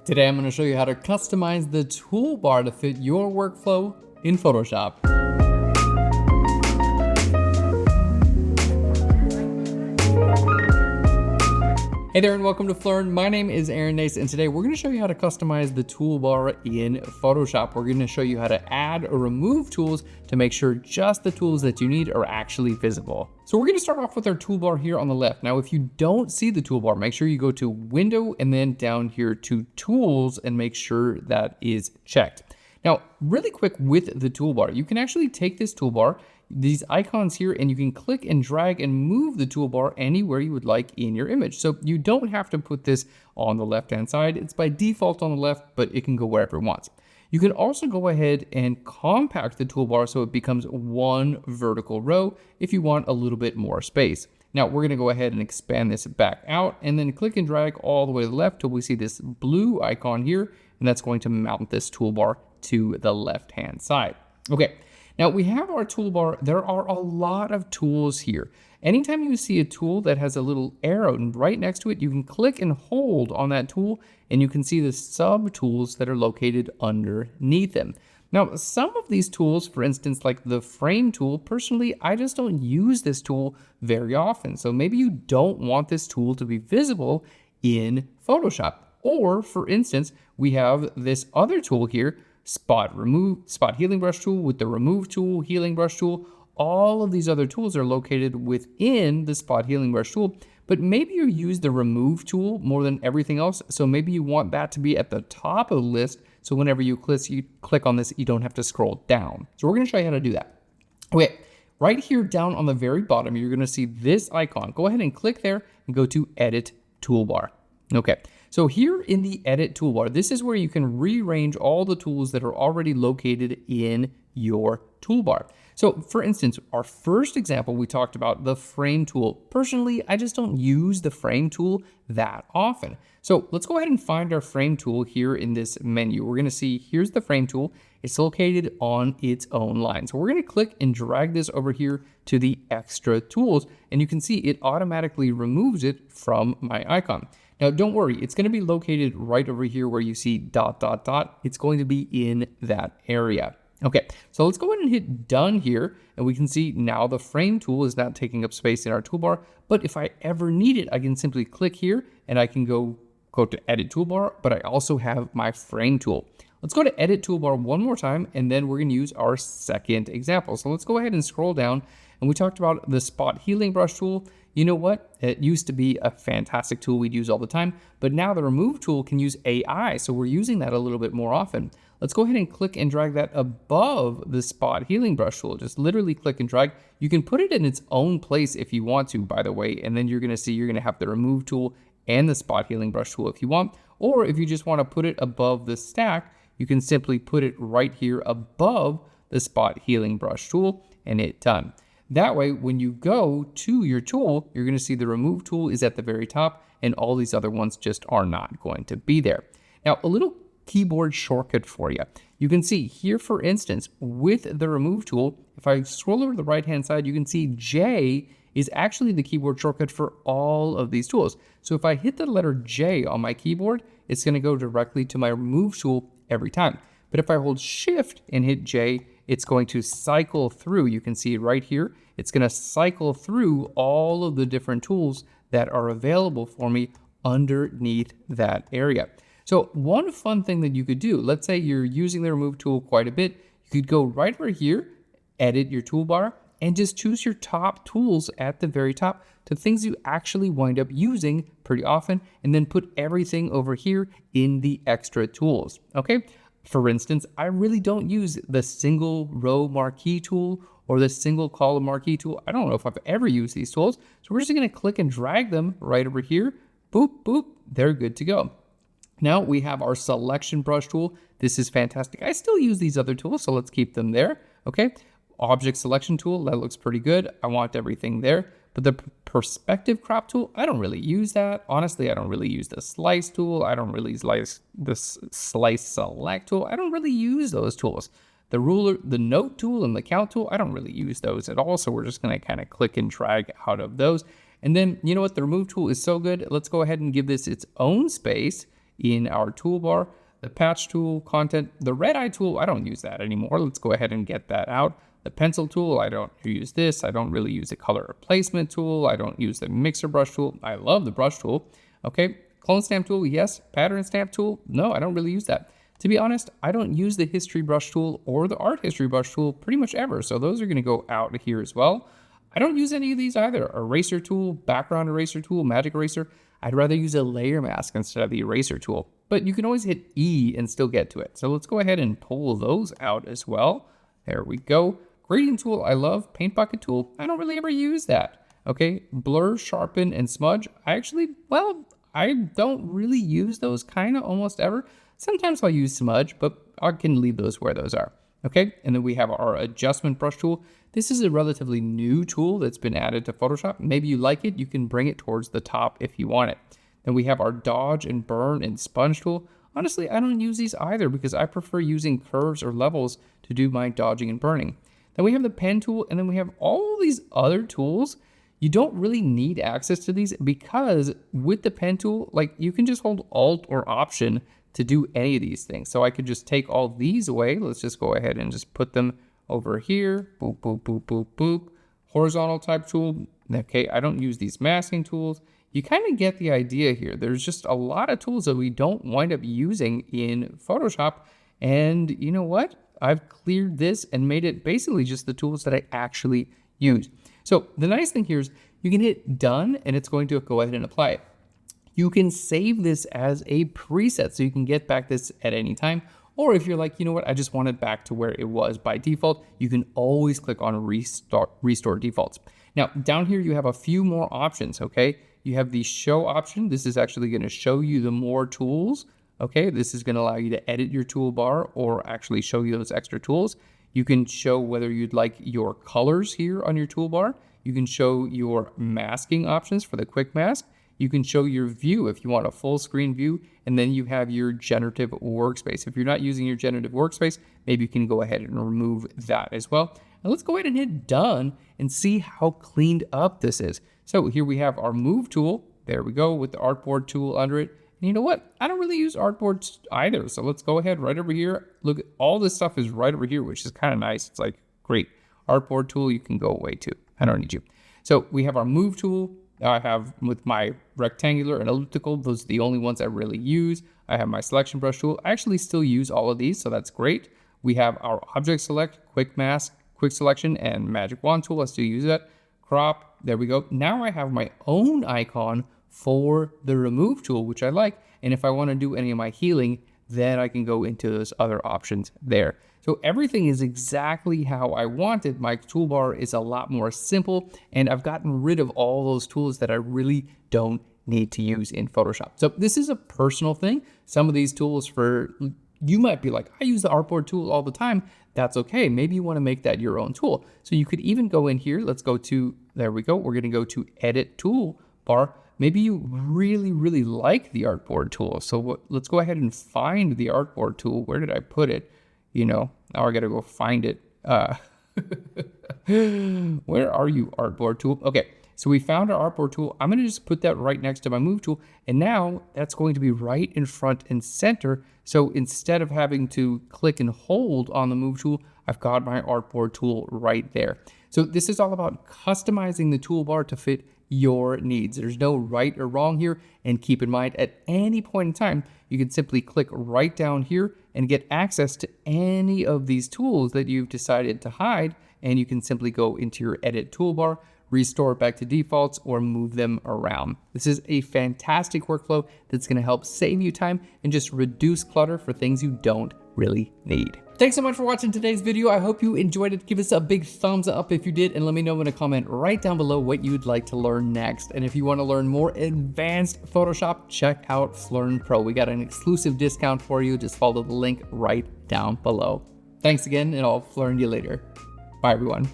Today I'm going to show you how to customize the toolbar to fit your workflow in Photoshop. Hey there and welcome to Phlearn. My name is Aaron Nace and today we're going to show you how to customize the toolbar in Photoshop. We're going to show you how to add or remove tools to make sure just the tools that you need are actually visible. So we're going to start off with our toolbar here on the left. Now if you don't see the toolbar, make sure you go to Window and then down here to Tools and make sure that is checked. Now really quick with the toolbar, you can actually take this toolbar, these icons here, and you can click and drag and move the toolbar anywhere you would like in your image. So you don't have to put this on the left-hand side. It's by default on the left, but it can go wherever it wants. You can also go ahead and compact the toolbar so it becomes one vertical row if you want a little bit more space. Now we're gonna go ahead and expand this back out and then click and drag all the way to the left till we see this blue icon here, and that's going to mount this toolbar to the left-hand side. Okay. Now we have our toolbar. There are a lot of tools here. Anytime you see a tool that has a little arrow right next to it, you can click and hold on that tool and you can see the sub tools that are located underneath them. Now, some of these tools, for instance, like the frame tool, personally, I just don't use this tool very often. So maybe you don't want this tool to be visible in Photoshop. Or for instance, we have this other tool here, spot healing brush tool with the remove tool, healing brush tool. All of these other tools are located within the spot healing brush tool, but maybe you use the remove tool more than everything else. So maybe you want that to be at the top of the list. So whenever you click on this, you don't have to scroll down. So we're gonna show you how to do that. Okay, right here down on the very bottom, you're gonna see this icon. Go ahead and click there and go to Edit Toolbar. Okay. So here in the Edit Toolbar, this is where you can rearrange all the tools that are already located in your toolbar. So for instance, our first example, we talked about the frame tool. Personally, I just don't use the frame tool that often. So let's go ahead and find our frame tool here in this menu. We're gonna see, here's the frame tool. It's located on its own line. So we're gonna click and drag this over here to the extra tools, and you can see it automatically removes it from my icon. Now, don't worry, it's going to be located right over here where you see ... It's going to be in that area. Okay, so let's go ahead and hit done here, and we can see now the frame tool is not taking up space in our toolbar, but if I ever need it, I can simply click here and I can go to Edit Toolbar, but I also have my frame tool. Let's go to Edit Toolbar one more time, and then we're going to use our second example. So let's go ahead and scroll down, and we talked about the spot healing brush tool. You know what? It used to be a fantastic tool we'd use all the time, but now the remove tool can use AI, so we're using that a little bit more often. Let's go ahead and click and drag that above the spot healing brush tool. Just literally click and drag. You can put it in its own place if you want to, by the way, and then you're gonna see you're gonna have the remove tool and the spot healing brush tool if you want, or if you just wanna put it above the stack, you can simply put it right here above the spot healing brush tool and hit done. That way, when you go to your tool, you're going to see the remove tool is at the very top and all these other ones just are not going to be there. Now, a little keyboard shortcut for you. You can see here, for instance, with the remove tool, if I scroll over to the right-hand side, you can see J is actually the keyboard shortcut for all of these tools. So if I hit the letter J on my keyboard, it's going to go directly to my remove tool every time. But if I hold Shift and hit J, it's going to cycle through. You can see right here, it's going to cycle through all of the different tools that are available for me underneath that area. So one fun thing that you could do, let's say you're using the remove tool quite a bit, you could go right over here, edit your toolbar, and just choose your top tools at the very top to things you actually wind up using pretty often, and then put everything over here in the extra tools, okay? For instance, I really don't use the single row marquee tool or the single column marquee tool. I don't know if I've ever used these tools. So we're just gonna click and drag them right over here. Boop, boop, they're good to go. Now we have our selection brush tool. This is fantastic. I still use these other tools, so let's keep them there, okay? Object selection tool, that looks pretty good. I want everything there. But the perspective crop tool, I don't really use that. Honestly, I don't really use the slice tool. I don't really use the slice select tool. I don't really use those tools. The ruler, the note tool and the count tool, I don't really use those at all. So we're just gonna kind of click and drag out of those. And then, you know what, the remove tool is so good. Let's go ahead and give this its own space in our toolbar. The patch tool, content, the red eye tool, I don't use that anymore. Let's go ahead and get that out. The pencil tool, I don't use this. I don't really use the color replacement tool. I don't use the mixer brush tool. I love the brush tool. Okay, clone stamp tool, yes. Pattern stamp tool, no, I don't really use that. To be honest, I don't use the history brush tool or the art history brush tool pretty much ever. So those are gonna go out here as well. I don't use any of these either. Eraser tool, background eraser tool, magic eraser. I'd rather use a layer mask instead of the eraser tool, but you can always hit E and still get to it. So let's go ahead and pull those out as well. There we go. Gradient tool, I love. Paint bucket tool, I don't really ever use that. Okay, blur, sharpen, and smudge. I don't really use those kind of almost ever. Sometimes I'll use smudge, but I can leave those where those are. Okay, and then we have our adjustment brush tool. This is a relatively new tool that's been added to Photoshop. Maybe you like it, you can bring it towards the top if you want it. Then we have our dodge and burn and sponge tool. Honestly, I don't use these either because I prefer using curves or levels to do my dodging and burning. Then we have the pen tool, and then we have all these other tools. You don't really need access to these because with the pen tool, like you can just hold Alt or Option to do any of these things. So I could just take all these away. Let's just go ahead and just put them over here. Boop, boop, boop, boop, boop. Horizontal type tool. Okay, I don't use these masking tools. You kind of get the idea here. There's just a lot of tools that we don't wind up using in Photoshop. And you know what? I've cleared this and made it basically just the tools that I actually use. So the nice thing here is you can hit done and it's going to go ahead and apply it. You can save this as a preset so you can get back this at any time. Or if you're like, you know what, I just want it back to where it was by default, you can always click on restore defaults. Now down here you have a few more options, okay? You have the show option. This is actually gonna show you the more tools. Okay, this is going to allow you to edit your toolbar or actually show you those extra tools. You can show whether you'd like your colors here on your toolbar. You can show your masking options for the quick mask. You can show your view if you want a full screen view, and then you have your generative workspace. If you're not using your generative workspace, maybe you can go ahead and remove that as well. And let's go ahead and hit done and see how cleaned up this is. So here we have our move tool. There we go with the artboard tool under it. And you know what? I don't really use artboards either. So let's go ahead right over here. Look, all this stuff is right over here, which is kind of nice. It's like, great. Artboard tool, you can go away too. I don't need you. So we have our move tool. I have with my rectangular and elliptical, those are the only ones I really use. I have my selection brush tool. I actually still use all of these, so that's great. We have our object select, quick mask, quick selection, and magic wand tool. I still use that. Crop, there we go. Now I have my own icon for the remove tool, which I like. And if I want to do any of my healing, then I can go into those other options there. So everything is exactly how I wanted. My toolbar is a lot more simple, and I've gotten rid of all those tools that I really don't need to use in Photoshop. So this is a personal thing. Some of these tools you might be like, I use the artboard tool all the time. That's okay. Maybe you want to make that your own tool. So you could even go in here. Let's go to, there we go. We're going to go to edit toolbar. Maybe you really, really like the artboard tool. So let's go ahead and find the artboard tool. Where did I put it? You know, now I got to go find it. Where are you, artboard tool? Okay, so we found our artboard tool. I'm going to just put that right next to my move tool. And now that's going to be right in front and center. So instead of having to click and hold on the move tool, I've got my artboard tool right there. So this is all about customizing the toolbar to fit your needs. There's no right or wrong here. And keep in mind, at any point in time, you can simply click right down here and get access to any of these tools that you've decided to hide. And you can simply go into your edit toolbar, restore it back to defaults, or move them around. This is a fantastic workflow that's going to help save you time and just reduce clutter for things you don't really need. Thanks so much for watching today's video. I hope you enjoyed it. Give us a big thumbs up if you did, and let me know in a comment right down below what you'd like to learn next. And if you want to learn more advanced Photoshop, check out Phlearn Pro. We got an exclusive discount for you. Just follow the link right down below. Thanks again, and I'll Phlearn you later. Bye, everyone.